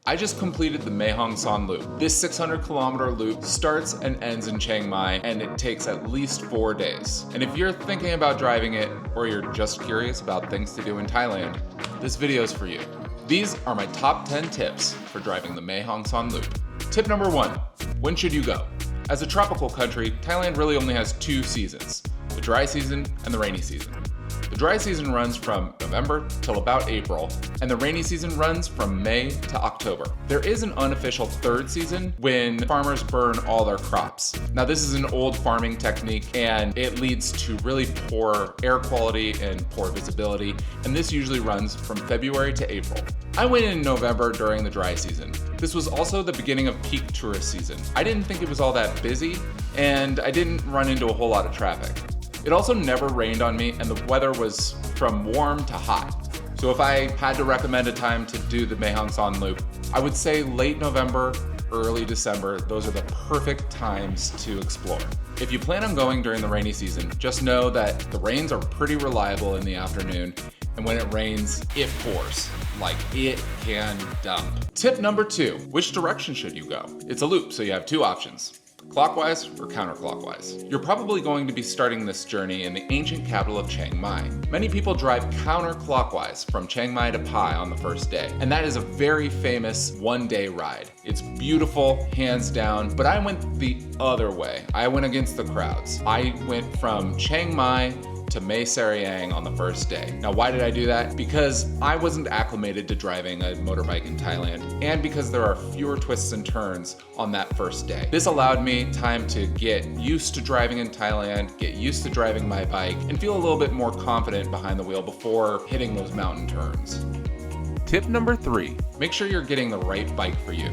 I just completed the Mae Hong Son Loop. This 600-kilometer loop starts and ends in Chiang Mai, and it takes at least 4 days. And if you're thinking about driving it, or you're just curious about things to do in Thailand, this video is for you. These are my top 10 tips for driving the Mae Hong Son Loop. Tip number 1, when should you go? As a tropical country, Thailand really only has 2 seasons, the dry season and the rainy season. The dry season runs from November till about April, and the rainy season runs from May to October. There is an unofficial third season when farmers burn all their crops. Now, this is an old farming technique, and it leads to really poor air quality and poor visibility, and this usually runs from February to April. I went in November during the dry season. This was also the beginning of peak tourist season. I didn't think it was all that busy, and I didn't run into a whole lot of traffic. It also never rained on me, and the weather was from warm to hot. So if I had to recommend a time to do the Mae Hong Son Loop, I would say late November, early December. Those are the perfect times to explore. If you plan on going during the rainy season, just know that the rains are pretty reliable in the afternoon, and when it rains, it pours. Like, it can dump. Tip number 2, which direction should you go? It's a loop, so you have 2 options. Clockwise or counterclockwise. You're probably going to be starting this journey in the ancient capital of Chiang Mai. Many people drive counterclockwise from Chiang Mai to Pai on the first day, and that is a very famous one-day ride. It's beautiful, hands down, but I went the other way. I went against the crowds. I went from Chiang Mai to Mae Sariang on the first day. Now, why did I do that? Because I wasn't acclimated to driving a motorbike in Thailand, and because there are fewer twists and turns on that first day. This allowed me time to get used to driving in Thailand, get used to driving my bike, and feel a little bit more confident behind the wheel before hitting those mountain turns. Tip number 3, make sure you're getting the right bike for you.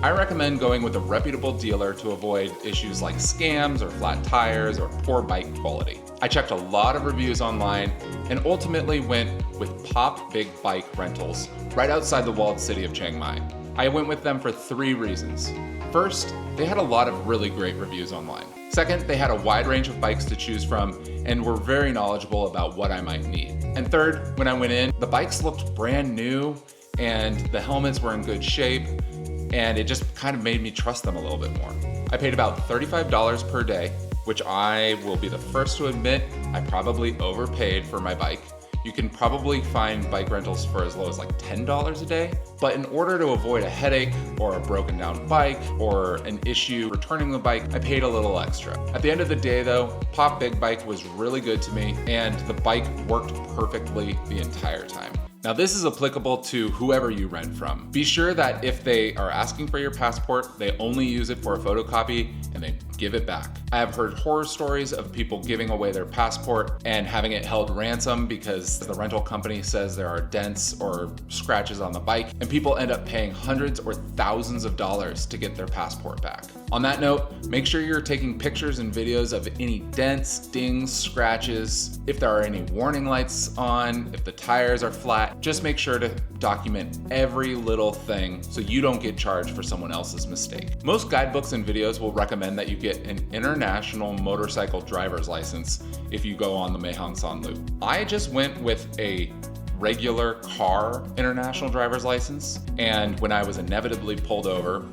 I recommend going with a reputable dealer to avoid issues like scams or flat tires or poor bike quality. I checked a lot of reviews online and ultimately went with Pop Big Bike Rentals right outside the walled city of Chiang Mai. I went with them for 3 reasons. First, they had a lot of really great reviews online. Second, they had a wide range of bikes to choose from and were very knowledgeable about what I might need. And third, when I went in, the bikes looked brand new and the helmets were in good shape, and it just kind of made me trust them a little bit more. I paid about $35 per day, which I will be the first to admit I probably overpaid for my bike. You can probably find bike rentals for as low as like $10 a day, but in order to avoid a headache or a broken down bike or an issue returning the bike, I paid a little extra. At the end of the day though, Pop Big Bike was really good to me, and the bike worked perfectly the entire time. Now, this is applicable to whoever you rent from. Be sure that if they are asking for your passport, they only use it for a photocopy and they give it back. I have heard horror stories of people giving away their passport and having it held ransom because the rental company says there are dents or scratches on the bike, and people end up paying hundreds or thousands of dollars to get their passport back. On that note, make sure you're taking pictures and videos of any dents, dings, scratches, if there are any warning lights on, if the tires are flat. Just make sure to document every little thing so you don't get charged for someone else's mistake. Most guidebooks and videos will recommend that you get an international motorcycle driver's license if you go on the Mae Hong Son Loop. I just went with a regular car international driver's license, and when I was inevitably pulled over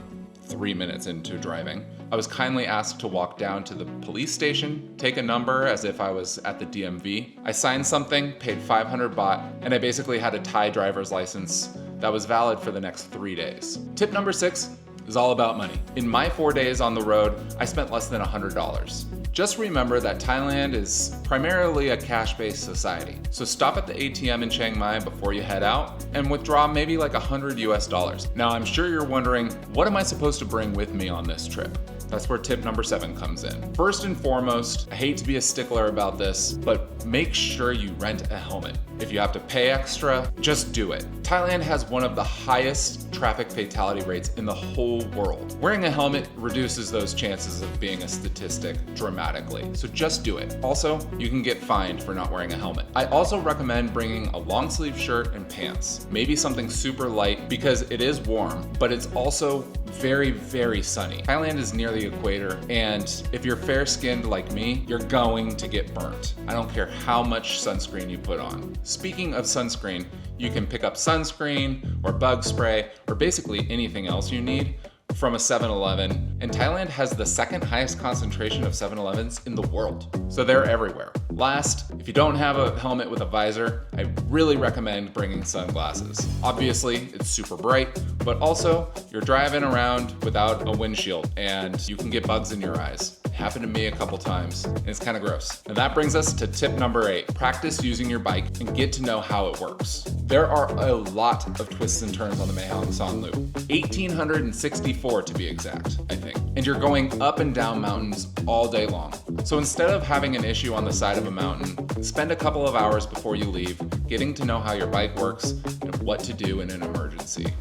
3 minutes into driving, I was kindly asked to walk down to the police station, take a number as if I was at the DMV. I signed something, paid 500 baht, and I basically had a Thai driver's license that was valid for the next 3 days. Tip number 6 is all about money. In my 4 days on the road, I spent less than $100. Just remember that Thailand is primarily a cash-based society. So stop at the ATM in Chiang Mai before you head out and withdraw maybe like $100 US. Now, I'm sure you're wondering, what am I supposed to bring with me on this trip? That's where tip number 7 comes in. First and foremost, I hate to be a stickler about this, but make sure you rent a helmet. If you have to pay extra, just do it. Thailand has one of the highest traffic fatality rates in the whole world. Wearing a helmet reduces those chances of being a statistic dramatically, so just do it. Also, you can get fined for not wearing a helmet. I also recommend bringing a long sleeve shirt and pants, maybe something super light because it is warm, but it's also very, very sunny. Thailand is near the equator, and if you're fair-skinned like me, you're going to get burnt. I don't care how much sunscreen you put on. Speaking of sunscreen, You can pick up sunscreen or bug spray or basically anything else you need from a 7-Eleven, and Thailand has the second highest concentration of 7-Elevens in the world, so they're everywhere. Last, if you don't have a helmet with a visor, I really recommend bringing sunglasses. Obviously, it's super bright, but also you're driving around without a windshield and you can get bugs in your eyes. It happened to me a couple times, and it's kind of gross. And that brings us to tip number 8. Practice using your bike and get to know how it works. There are a lot of twists and turns on the Mae Hong Son Loop. 1,864 to be exact, I think. And you're going up and down mountains all day long. So instead of having an issue on the side of a mountain, spend a couple of hours before you leave getting to know how your bike works and what to do in an emergency.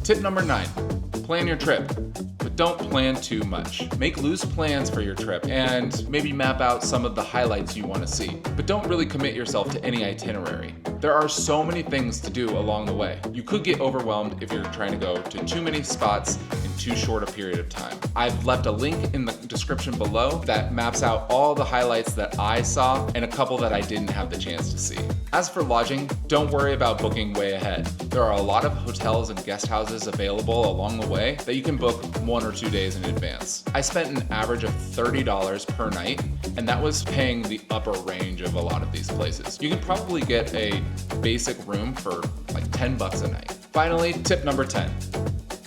Tip number 9, plan your trip. But don't plan too much. Make loose plans for your trip and maybe map out some of the highlights you want to see. But don't really commit yourself to any itinerary. There are so many things to do along the way. You could get overwhelmed if you're trying to go to too many spots in too short a period of time. I've left a link in the description below that maps out all the highlights that I saw and a couple that I didn't have the chance to see. As for lodging, don't worry about booking way ahead. There are a lot of hotels and guest houses available along the way that you can book 1 or 2 days in advance. I spent an average of $30 per night, and that was paying the upper range of a lot of these places. You can probably get a basic room for like 10 bucks a night. Finally, tip number 10.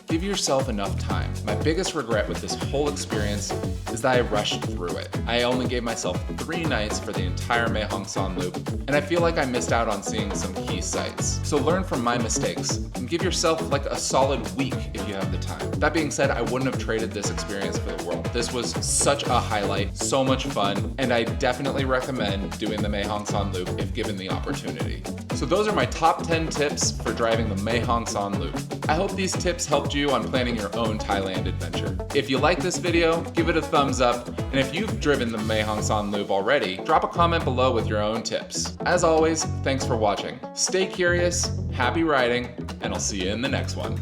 Give yourself enough time. My biggest regret with this whole experience is that I rushed through it. I only gave myself 3 nights for the entire Mae Hong Son Loop, and I feel like I missed out on seeing some key sites. So learn from my mistakes and give yourself like a solid week if you have the time. That being said, I wouldn't have traded this experience for the world. This was such a highlight, so much fun, and I definitely recommend doing the Mae Hong Son Loop if given the opportunity. So those are my top 10 tips for driving the Mae Hong Son Loop. I hope these tips helped you on planning your own Thailand adventure. If you like this video, give it a thumbs up, and if you've driven the Mae Hong Son Loop already, drop a comment below with your own tips. As always, thanks for watching. Stay curious, happy riding, and I'll see you in the next one.